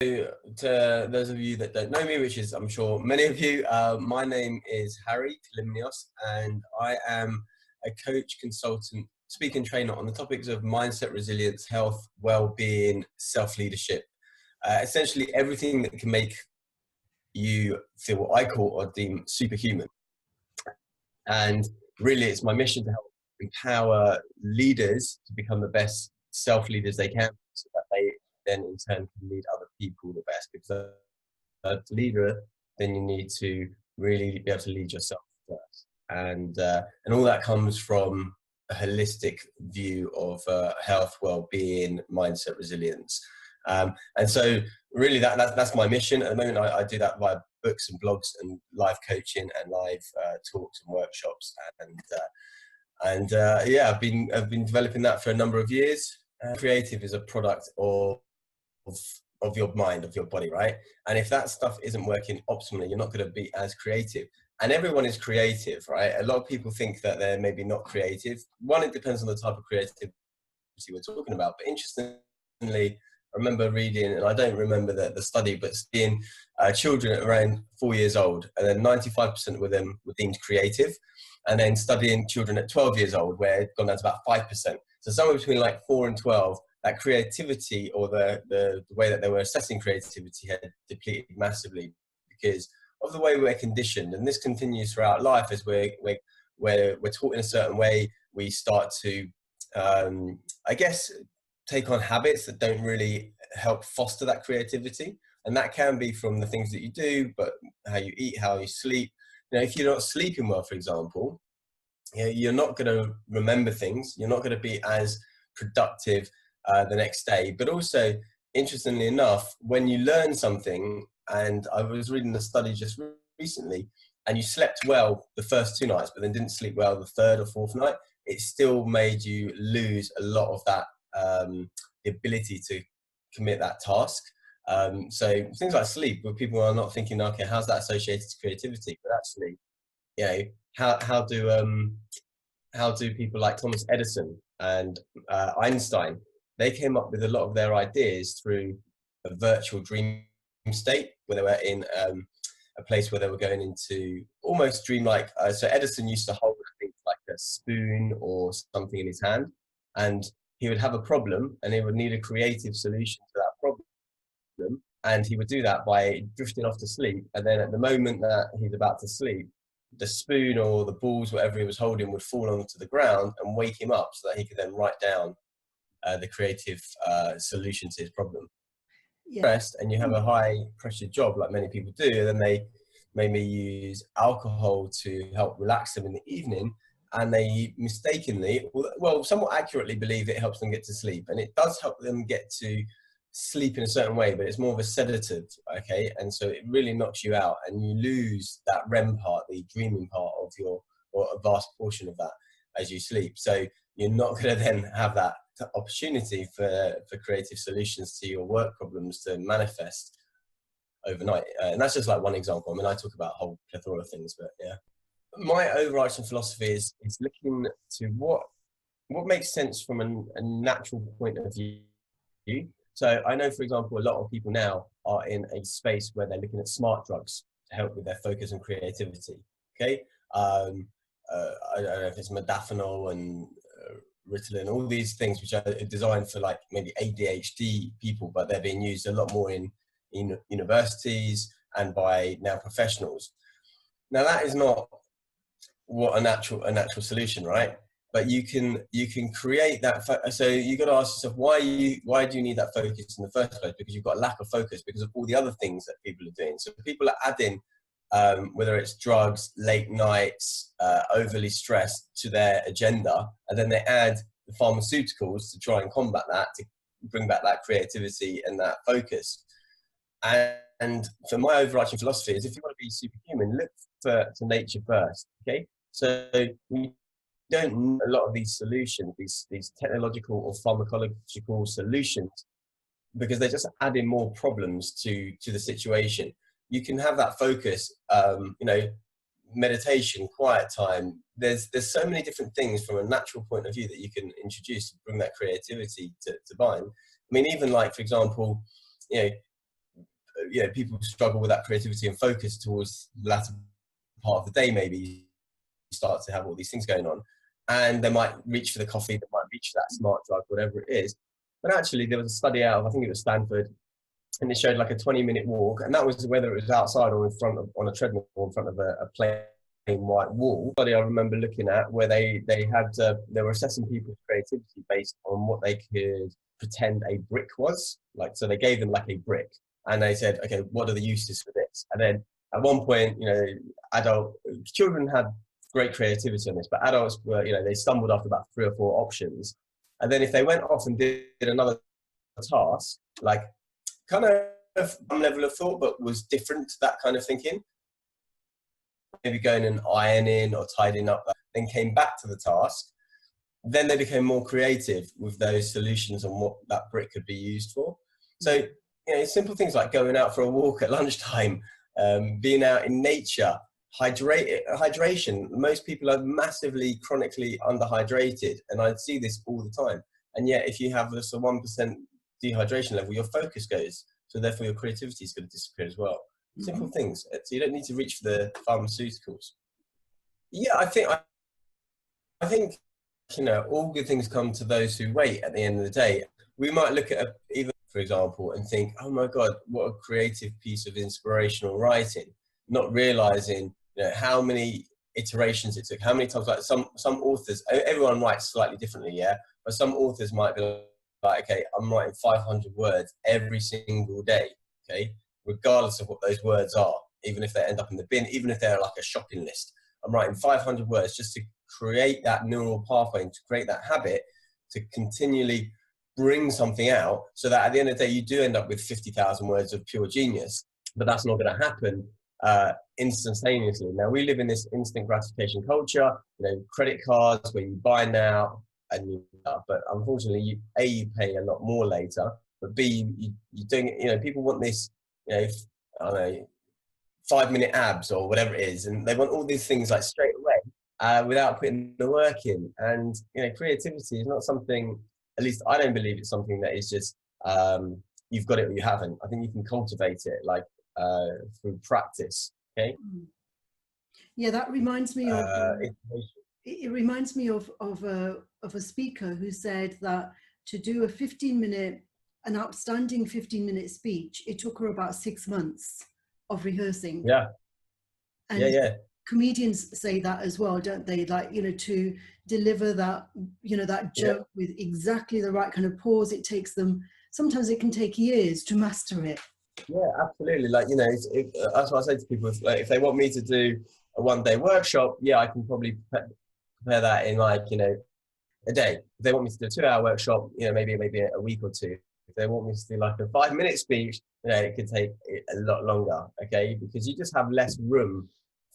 To those of you that don't know me, which is I'm sure many of you, my name is Harry Kalymnios, and I am a coach, consultant, speaking trainer on the topics of mindset, resilience, health, well-being, self-leadership. Essentially everything that can make you feel what I call or deem superhuman. And really it's my mission to help empower leaders to become the best self-leaders they can, so that they then in turn can lead other people the best. Because as a leader, then you need to really be able to lead yourself first. And all that comes from a holistic view of health, well-being, mindset, resilience. And so really that's my mission. At the moment, I do that via books and blogs and live coaching and live talks and workshops. And yeah, I've been developing that for a number of years. Creative is a product of your mind, of your body, right? And if that stuff isn't working optimally, you're not going to be as creative. And everyone is creative, right? A lot of people think that they're maybe not creative. One, it depends on the type of creativity we're talking about. But interestingly, I remember reading, and I don't remember the study, but seeing children at around 4 years old, and then 95% of them were deemed creative. And then studying children at 12 years old, where it's gone down to about 5%. So somewhere between like 4 and 12, that creativity, or the way that they were assessing creativity, had depleted massively because of the way we're conditioned. And this continues throughout life as we're taught in a certain way. We start to, I guess, take on habits that don't really help foster that creativity. And that can be from the things that you do, but how you eat, how you sleep. You know, if you're not sleeping well, for example, you know, you're not going to remember things. You're not going to be as productive the next day. But also, interestingly enough, when you learn something, and I was reading a study just recently, and you slept well the first 2 nights, but then didn't sleep well the third or fourth night, it still made you lose a lot of that, the ability to commit that task. So things like sleep, where people are not thinking, okay, how's that associated to creativity? But actually, you know, how do people like Thomas Edison and Einstein, they came up with a lot of their ideas through a virtual dream state, where they were in a place where they were going into almost dreamlike. So Edison used to hold, I think, like a spoon or something in his hand, and he would have a problem and he would need a creative solution to that problem. And he would do that by drifting off to sleep. And then at the moment that he's about to sleep, the spoon or the balls, whatever he was holding, would fall onto the ground and wake him up, so that he could then write down the creative solution to his problem. Yeah. And you have a high pressure job, like many people do, and then they maybe use alcohol to help relax them in the evening, and they mistakenly, well, somewhat accurately believe it helps them get to sleep. And it does help them get to sleep in a certain way, but it's more of a sedative, okay? And so it really knocks you out, and you lose that REM part, the dreaming part of or a vast portion of that as you sleep. So you're not going to then have that opportunity for creative solutions to your work problems to manifest overnight. And that's just like one example. I mean, I talk about a whole plethora of things, but yeah. My overarching philosophy is looking to what makes sense from a natural point of view. So I know, for example, a lot of people now are in a space where they're looking at smart drugs to help with their focus and creativity. Okay, I don't know if it's modafinil and Ritalin, all these things which are designed for like maybe ADHD people, but they're being used a lot more in universities and by now professionals. Now that is not what a natural solution, right? But you can create that. So you got to ask yourself, why do you need that focus in the first place? Because you've got a lack of focus because of all the other things that people are doing. So people are adding, whether it's drugs, late nights, overly stressed to their agenda, and then they add the pharmaceuticals to try and combat that, to bring back that creativity and that focus. And for my overarching philosophy is, if you want to be superhuman, look to nature first. Okay, so we don't need a lot of these solutions, these technological or pharmacological solutions, because they're just adding more problems to the situation. You can have that focus, you know, meditation, quiet time. There's so many different things from a natural point of view that you can introduce to bring that creativity to bind. I mean, even like, for example, you know, you know, people struggle with that creativity and focus towards the latter part of the day. Maybe you start to have all these things going on, and they might reach for the coffee, they might reach for that smart drug, whatever it is. But actually, there was a study out of, I think it was Stanford, and it showed like a 20-minute walk, and that was whether it was outside or in front of, on a treadmill or in front of a plain white wall. Study I remember looking at where they were assessing people's creativity based on what they could pretend a brick was. Like, so they gave them like a brick, and they said, okay, what are the uses for this? And then at one point, you know, children had great creativity on this, but adults were, you know, they stumbled after about 3 or 4 options. And then if they went off and did another task, like kind of some level of thought, but was different to that kind of thinking, maybe going and ironing or tidying up, then came back to the task, then they became more creative with those solutions on what that brick could be used for. So, you know, simple things like going out for a walk at lunchtime, being out in nature, hydration. Most people are massively chronically underhydrated, and I see this all the time. And yet, if you have just a 1% dehydration level, your focus goes. So therefore, your creativity is going to disappear as well. Simple things. So you don't need to reach for the pharmaceuticals. Yeah, I think, you know, all good things come to those who wait. At the end of the day, we might look at even, for example, and think, oh my God, what a creative piece of inspirational writing, not realizing, you know, how many iterations it took, how many times. Like some authors, everyone writes slightly differently, yeah, but some authors might be like, okay, I'm writing 500 words every single day, okay, regardless of what those words are, even if they end up in the bin, even if they're like a shopping list. I'm writing 500 words just to create that neural pathway and to create that habit to continually bring something out, so that at the end of the day, you do end up with 50,000 words of pure genius. But that's not going to happen instantaneously. Now, we live in this instant gratification culture, you know, credit cards where you buy now and you, but unfortunately, you pay a lot more later, but B, you're doing it, you know, people want this, you know, I don't know, 5-minute abs or whatever it is, and they want all these things like straight away without putting the work in. And, you know, creativity is not something, at least I don't believe it's something that is just you've got it or you haven't. I think you can cultivate it like through practice. Okay. Yeah, that reminds me of it reminds me of a speaker who said that to do an outstanding 15-minute speech, it took her about 6 months of rehearsing. Yeah. And yeah. Comedians say that as well, don't they? Like, you know, to deliver that, you know, that joke with exactly the right kind of pause, it takes them, sometimes it can take years to master it. Yeah, absolutely. Like, you know, that's what I say to people. Like, if they want me to do a 1-day workshop, yeah, I can probably prepare that in, like, you know, a day. If they want me to do a 2-hour workshop, you know, maybe a week or two. If they want me to do like a 5-minute speech, you know, it could take a lot longer. Okay, because you just have less room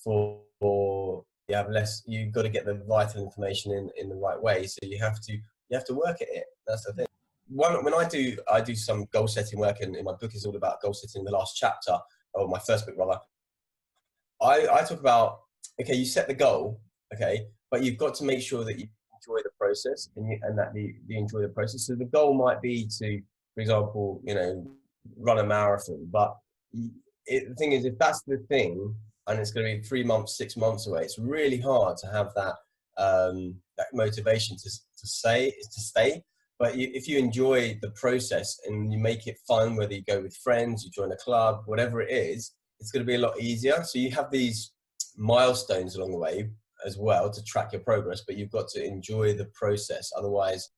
for you have less. You've got to get the vital information in the right way. So you have to work at it. That's the thing. When I do some goal setting work, and in my book is all about goal setting. The last chapter, or my first book rather, I talk about, okay, you set the goal, okay, but you've got to make sure that you enjoy the process and that you enjoy the process. So the goal might be to, for example, you know, run a marathon, but the thing is, if that's the thing and it's going to be 3 months, 6 months away, it's really hard to have that that motivation to stay. But if you enjoy the process and you make it fun, whether you go with friends, you join a club, whatever it is, it's going to be a lot easier. So you have these milestones along the way as well to track your progress, but you've got to enjoy the process. Otherwise,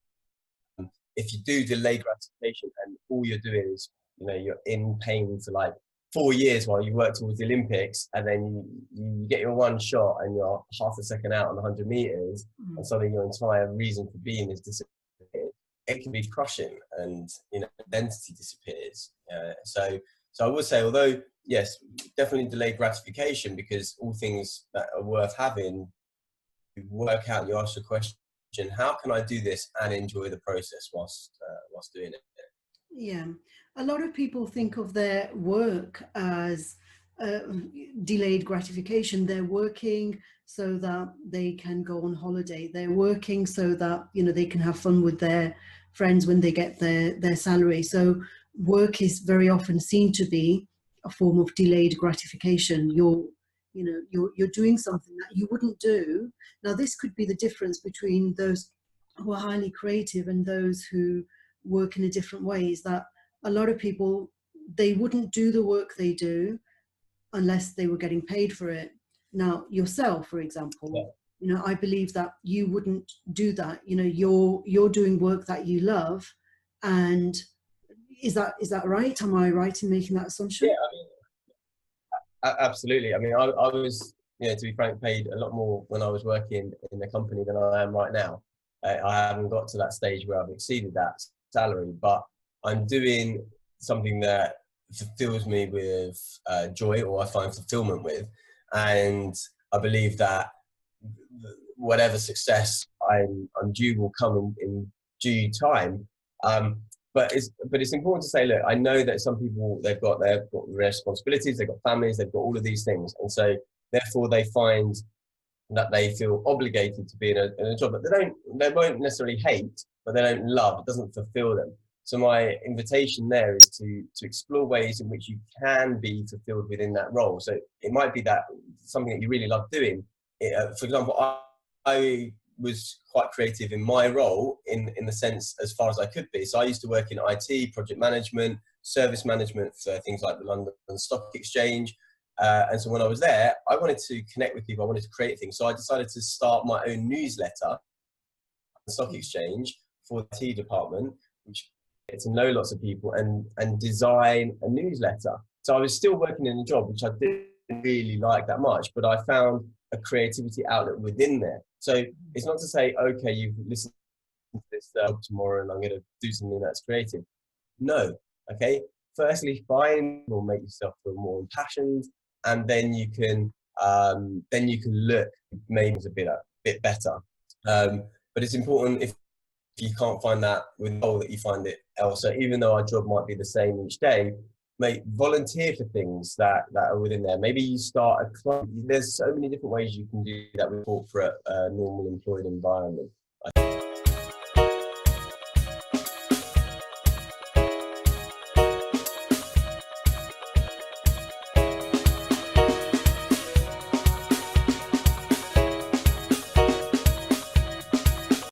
if you do delay gratification and all you're doing is, you know, you're in pain for like 4 years while you work towards the Olympics, and then you get your one shot and you're half a second out on 100 meters, and suddenly your entire reason for being is disappeared. It can be crushing, and, you know, identity disappears. So I would say, although yes, definitely delayed gratification, because all things that are worth having, you work out, you ask the question, how can I do this and enjoy the process whilst doing it? Yeah, a lot of people think of their work as delayed gratification. They're working so that they can go on holiday. They're working so that, you know, they can have fun with their friends when they get their salary. So work is very often seen to be a form of delayed gratification. You're doing something that you wouldn't do. Now, this could be the difference between those who are highly creative and those who work in a different way, is that a lot of people, they wouldn't do the work they do unless they were getting paid for it. Now, yourself, for example, I believe that you wouldn't do that. You're doing work that you love, and is that right? Am I right in making that assumption? Yeah, I mean, absolutely. I mean, I was, to be frank, paid a lot more when I was working in the company than I am right now. I haven't got to that stage where I've exceeded that salary, but I'm doing something that fulfills me with joy, or I find fulfillment with, and I believe that whatever success I'm due will come in due time. But it's important to say, look, I know that some people, they've got responsibilities, they've got families, they've got all of these things, and so therefore they find that they feel obligated to be in a job that they won't necessarily hate, but they don't love. It doesn't fulfill them. So my invitation there is to explore ways in which you can be fulfilled within that role. So it might be that something that you really love doing. For example, I was quite creative in my role in the sense as far as I could be. So I used to work in IT, project management, service management for things like the London Stock Exchange. And so when I was there, I wanted to connect with people. I wanted to create things. So I decided to start my own newsletter, the Stock Exchange, for the IT department, which to know lots of people and design a newsletter. So I was still working in a job which I didn't really like that much, but I found a creativity outlet within there. So it's not to say, okay, you've listened to this tomorrow and I'm going to do something that's creative. No, okay. Firstly, find or make yourself feel more impassioned, and then you can look maybe it's a bit better. But it's important if you can't find that with a goal that you find it elsewhere. Even though our job might be the same each day, mate, volunteer for things that are within there. Maybe you start a club. There's so many different ways you can do that with corporate, normal employed environment.